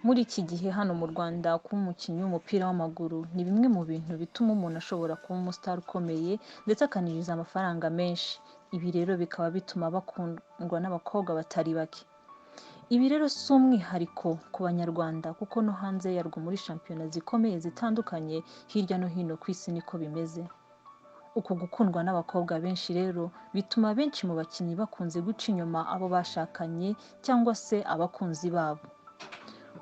Muri iki gihe hano mu Rwanda kuba umukinnyi w'umupira w'amaguru ni bimwe mu bintu bituma umuntu ashobora kuba umustar ukomeye ndetse akaninjiza amafaranga menshi. Ibi rero bikaba bituma bakundwa n'abakobwa batari bake. Ibi rero si umwihariko ku Banyarwanda kuko no hanze yarwo muri shampiyona zikomeye zitandukanye hirya no hino ku isi niko bimeze. Uku gukundwa n'abakobwa benshi rero bituma benshi mu bakinnyi bakunze guca inyuma abo bashakanye cyangwa se abakunzi babo.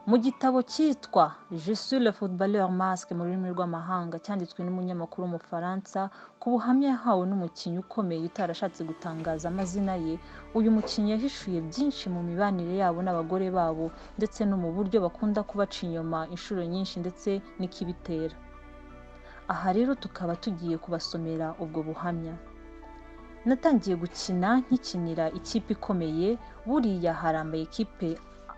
Mu gitabo cyitwa suis, footballeur masqué mu rurimi rw'amahanga cyanditswe n'umunyamakuru w'Umufaransa ku buhamya yahawe n'umukinnyi ukomeye utarashatse gutangaza amazina ye, uyu mukinnyi yahishuye byinshi mu mibanire yabo n'abagore babo ndetse no mu buryo bakunda kubaca inyuma inshuro nyinshi ndetse n'ikibitera. Aha rero tukaba tugiye kubasomera ubwo buhamya. Natangiye gukina nkikinira ikipe ikomeye, buriya harambaye ikipe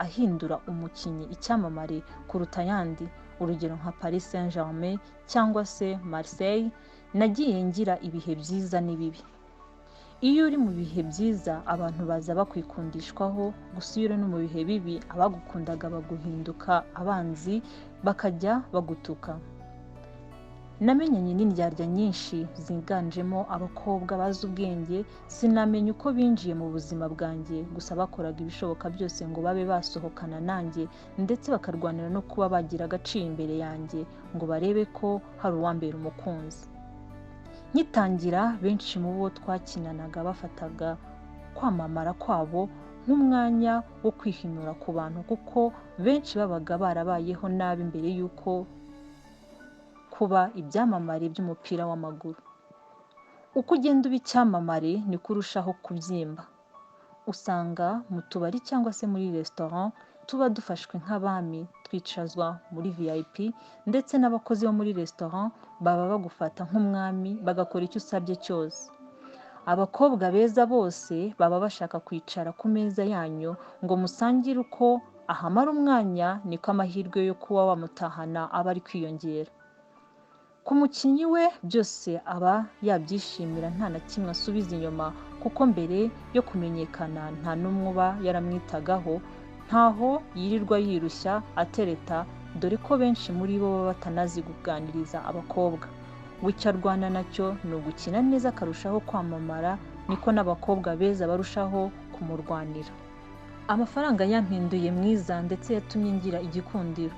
ahindura umukinnyi icyamamare kuruta ayandi, urugero nka Paris Saint-Germain cyangwa se Marseille. Nagiye ngira ibihe byiza n'ibibi. Iyo uri mu bihe byiza abantu baza bakwikundishwaho, gusa iyo uri no mu bihe bibi abagukundaga baguhinduka abanzi bakajya bagutuka. Namenyanye n'indyarya nyinshi ziganjemo abakobwa bazi ubwenge, sinamenya uko binjiye mu buzima bwanjye, gusa bakoraga ibishoboka byose ngo babe basohokana nanjye ndetse bakarwanira no kuba bagira agaciro imbere yanjye ngo barebe ko hari uwambera umukunzi. Nkitangira benshi mu bo twakinanaga bafataga kwamamara kwabo nk'umwanya wo kwihinura ku bantu kuko benshi babaga barabayeho nabi mbere y'uko kuba ibyamamare by'umupira w'amaguru. Uko ugenda uba icyamamare niko urushaho kubyimba. Usanga mu tubari cyangwa se muri restaurant tuba dufashwe nk'abami, twicazwa muri VIP ndetse n'abakozi bo muri restaurant baba bagufata nk'umwami bagakora icyo usabye cyose. Abakobwa beza bose baba bashaka kwicara ku meza yanyu ngo musangire. Uko ahamara umwanya niko amahirwe yo kuba wamutahana aba ari kwiyongera. Ku mukinnyi we byose aba yabyishimira, nta na kimwe asubiza inyuma kuko mbere yo kumenyekana nta n'umwe uba yaramwitagaho, ntaho yirirwa yirushya atereta, dore ko benshi muri bo baba batanazi kuganiriza abakobwa. W'icyo arwana nacyo ni ugukina neza akarushaho kwamamara, niko n'abakobwa beza barushaho kumurwanira. Amafaranga yampinduye mwiza ndetse yatumye ngira igikundiro.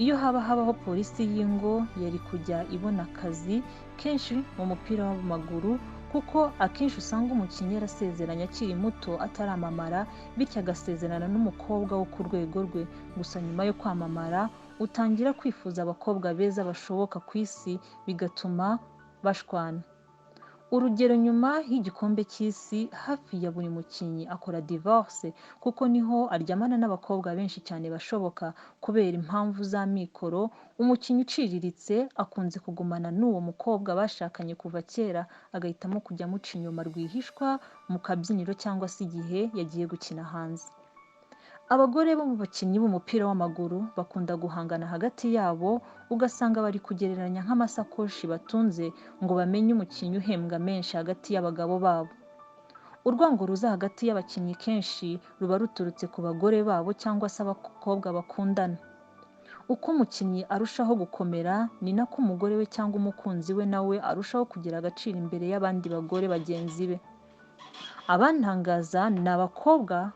Iyo habaho polisi y'ingo yari kujya ibona akazi kenshi mu mupira w'amaguru kuko akenshi usanga umukinnyi yarasezeranye akiri muto ataramamara, bityo agasezerana n'umukobwa wo ku rwego rwe. Gusa nyuma yo kwamamara utangira kwifuza abakobwa beza bashoboka ku isi, bigatuma bashwana. Urugero, nyuma y'igikombe cy'isi hafi ya buri mukinnyi akora divorce kuko niho aryamana n'abakobwa benshi cyane bashoboka kubera impamvu za mikoro. Umukinnyi uciriritse akunze kugumana n'uwo mukobwa bashakanye kuva kera, agahitamo kujya amuca inyuma rwihishwa mu kabyiniro cyangwa se igihe yagiye gukina hanze. Abagore bo mu bakinnyi b'umupira w'amaguru bakunda guhangana hagati yabo, ugasanga bari kugereranya nk'amasakoshi batunze ngo bamenye umukinnyi uhembwa menshi hagati y'abagabo babo. Urwango ruza hagati y'abakinnyi kenshi ruba ruturutse ku bagore babo cyangwa se abakobwa bakundana. Uko umukinnyi arushaho gukomera ni nako umugore we cyangwa umukunzi we nawe arushaho kugira agaciro imbere y'abandi bagore bagenzi be. Abantangaza ni abakobwa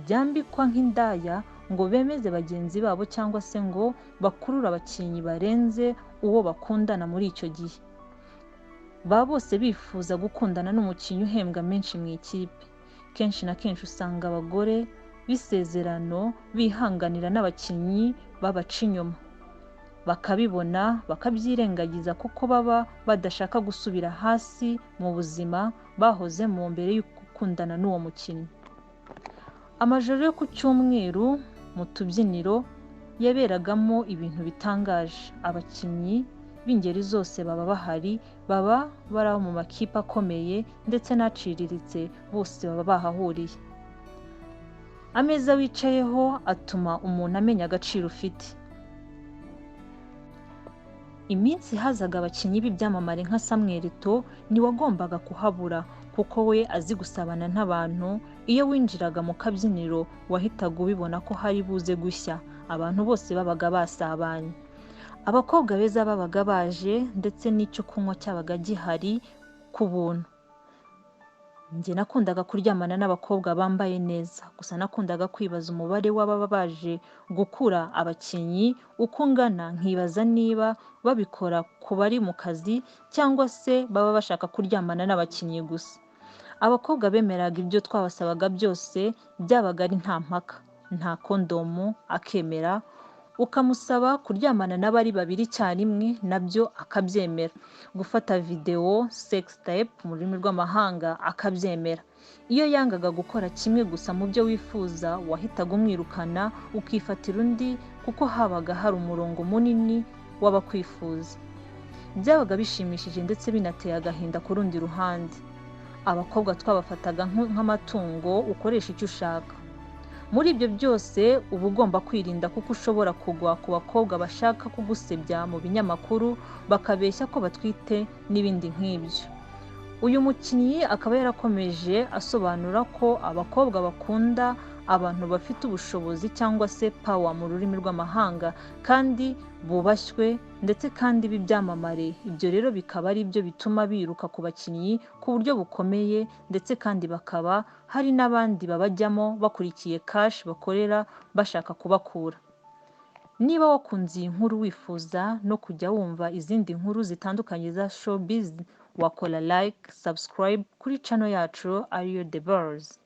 byambikwa nk'indaya ngo bemeze bagenzi babo cyangwa se ngo bakurure abakinnyi barenze uwo bakundana muri icyo gihe. Baba bose bifuza gukundana n'umukinnyi uhembwa menshi mu ikipe. Kenshi na kenshi usanga abagore b'isezerano bihanganira n'abakinnyi babaca inyuma, bakabibona bakabyirengagiza kuko baba badashaka gusubira hasi mu buzima bahozemo mbere yo gukundana n'uwo mukinnyi. Amajoro yo ku cyumweru mu tubyiniro yaberagamo ibintu bitangaje. Abakinnyi b'ingeri zose baba bahari, baba bari abo mu makipe akomeye ndetse n'aciriritse, bose baba bahahuriye. Ameza wicayeho atuma umuntu amenya agaciro ufite. Iminsi hazaga abakinnyi b'ibyamamare nka Samuel Eto'o ntiwagombaga kuhabura kuko we azi gusabana n'abantu. Iyo winjiraga mu kabyiniro wahitaga ubibona ko hari buze gushya. abantu bose babaga basabanye. Abakobwa beza babaga baje ndetse n'icyo kunywa cyabaga gihari ku buntu. Njye nakundaga kuryamana n'abakobwa bambaye neza, gusa nakundaga kwibaza umubare w'ababa baje gukura abakinnyi uko ungana, nkibaza niba babikora ku bari mu kazi cyangwa se baba bashaka kuryamana n'abakinnyi gusa. Abakobwa bemeraga ibyo twabasabaga byose, byabaga ari nta mpaka, nta kondomu akemera, ukamusaba kuryamana n'abari babiri icyarimwe nabyo akabyemera, gufata video sex tape mu rurimi rw'amahanga akabyemera. Iyo yangaga gukora kimwe gusa mu byo wifuza, wahitaga umwirukana ukifatira undi kuko habaga hari umurongo munini w'abakwifuza. Byabaga bishimishije ndetse binateye agahinda ku rundi ruhande. Abakobwa twabafataga nk'amatungo ukoresha icyo ushaka. Muri ibyo byose uba ugomba kwirinda kuko ushobora kugwa ku bakobwa bashaka kugusebya mu binyamakuru, bakabeshya ko batwite n'ibindi nk'ibyo. Uyu mukinnyi akaba yarakomeje asobanura ko abakobwa bakunda abantu bafite ubushobozi cyangwa se power mu rurimi rw'amahanga kandi bubashywe ndetse kandi b'ibyamamare. Ibyo rero bikaba ari byo bituma biruka ku bakinnyi ku buryo bukomeye, ndetse kandi bakaba hari n'abandi babajyamo bakurikiye cash bakorera bashaka kubakura. Niba wakunze iyi nkuru wifuza no kujya wumva izindi nkuru zitandukanye za showbiz, wakora like, subscribe kuri channel yacu ariyo The Buzz.